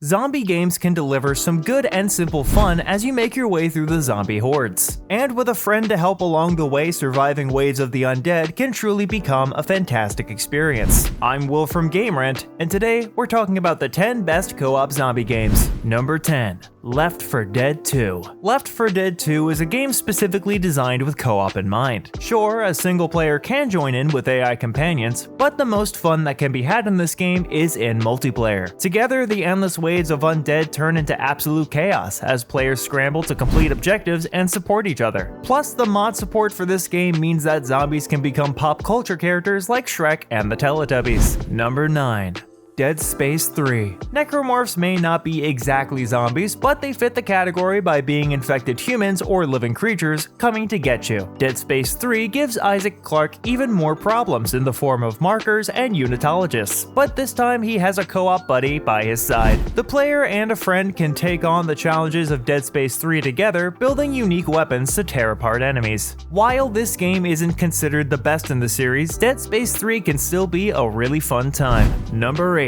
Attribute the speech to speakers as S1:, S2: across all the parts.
S1: Zombie games can deliver some good and simple fun as you make your way through the zombie hordes. And with a friend to help along the way, surviving waves of the undead can truly become a fantastic experience. I'm Will from Game Rant, and today we're talking about the 10 best co-op zombie games. Number 10. Left 4 Dead 2. Left 4 Dead 2 is a game specifically designed with co-op in mind. Sure, a single player can join in with AI companions, but the most fun that can be had in this game is in multiplayer. Together, the endless waves of undead turn into absolute chaos as players scramble to complete objectives and support each other. Plus, the mod support for this game means that zombies can become pop culture characters like Shrek and the Teletubbies. Number 9. Dead Space 3. Necromorphs may not be exactly zombies, but they fit the category by being infected humans or living creatures coming to get you. Dead Space 3 gives Isaac Clarke even more problems in the form of markers and unitologists, but this time he has a co-op buddy by his side. The player and a friend can take on the challenges of Dead Space 3 together, building unique weapons to tear apart enemies. While this game isn't considered the best in the series, Dead Space 3 can still be a really fun time. Number 8.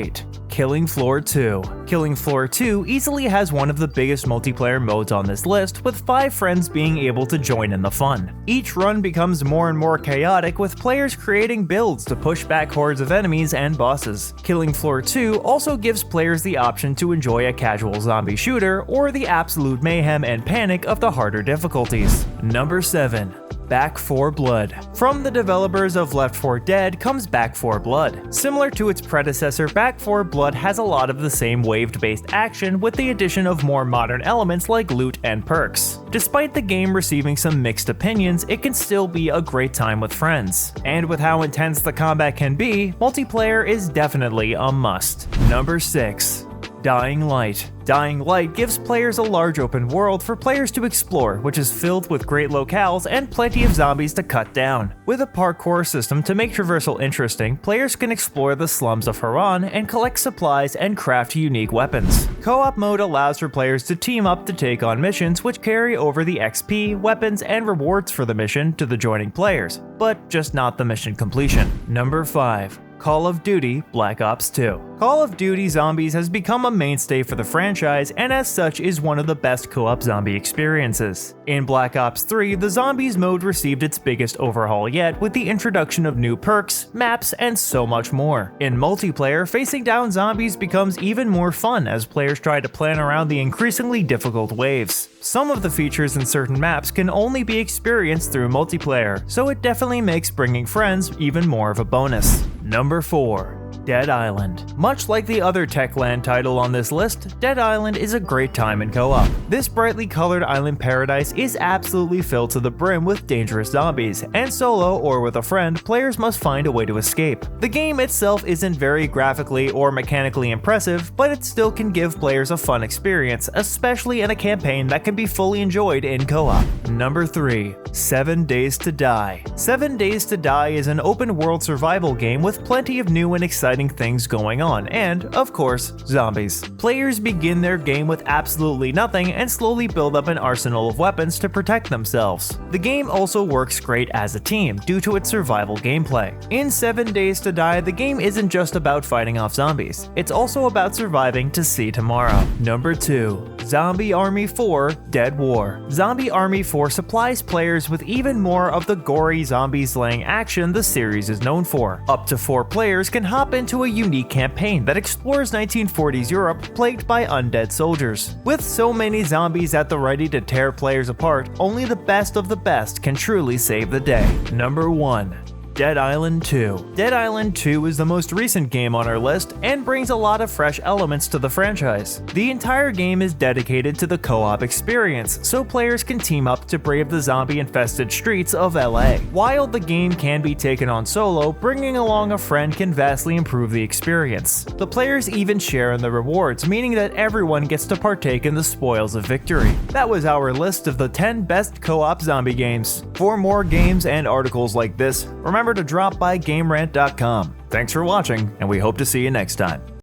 S1: Killing Floor 2. Killing Floor 2 easily has one of the biggest multiplayer modes on this list, with 5 friends being able to join in the fun. Each run becomes more and more chaotic, with players creating builds to push back hordes of enemies and bosses. Killing Floor 2 also gives players the option to enjoy a casual zombie shooter or the absolute mayhem and panic of the harder difficulties. Number 7. Back 4 Blood. From the developers of Left 4 Dead comes Back 4 Blood. Similar to its predecessor, Back 4 Blood has a lot of the same wave-based action with the addition of more modern elements like loot and perks. Despite the game receiving some mixed opinions, it can still be a great time with friends. And with how intense the combat can be, multiplayer is definitely a must. Number 6. Dying Light. Dying Light gives players a large open world for players to explore, which is filled with great locales and plenty of zombies to cut down. With a parkour system to make traversal interesting, players can explore the slums of Haran and collect supplies and craft unique weapons. Co-op mode allows for players to team up to take on missions which carry over the XP, weapons, and rewards for the mission to the joining players, but just not the mission completion. Number 5. Call of Duty Black Ops 2. Call of Duty Zombies has become a mainstay for the franchise and as such is one of the best co-op zombie experiences. In Black Ops 3, the Zombies mode received its biggest overhaul yet with the introduction of new perks, maps, and so much more. In multiplayer, facing down zombies becomes even more fun as players try to plan around the increasingly difficult waves. Some of the features in certain maps can only be experienced through multiplayer, so it definitely makes bringing friends even more of a bonus. Number 4. Dead Island. Much like the other Techland title on this list, Dead Island is a great time in co-op. This brightly colored island paradise is absolutely filled to the brim with dangerous zombies, and solo or with a friend, players must find a way to escape. The game itself isn't very graphically or mechanically impressive, but it still can give players a fun experience, especially in a campaign that can be fully enjoyed in co-op. Number 3. 7 Days to Die. 7 Days to Die is an open-world survival game with plenty of new and exciting things going on, and, of course, zombies. Players begin their game with absolutely nothing and slowly build up an arsenal of weapons to protect themselves. The game also works great as a team due to its survival gameplay. In 7 Days to Die, the game isn't just about fighting off zombies, it's also about surviving to see tomorrow. Number 2. Zombie Army 4 Dead War. Zombie Army 4 supplies players with even more of the gory zombie-slaying action the series is known for. Up to 4 players can hop into a unique campaign that explores 1940s Europe plagued by undead soldiers. With so many zombies at the ready to tear players apart, only the best of the best can truly save the day. Number 1. Dead Island 2. Dead Island 2 is the most recent game on our list and brings a lot of fresh elements to the franchise. The entire game is dedicated to the co-op experience, so players can team up to brave the zombie-infested streets of LA. While the game can be taken on solo, bringing along a friend can vastly improve the experience. The players even share in the rewards, meaning that everyone gets to partake in the spoils of victory. That was our list of the 10 best co-op zombie games. For more games and articles like this, remember to drop by GameRant.com. Thanks for watching, and we hope to see you next time.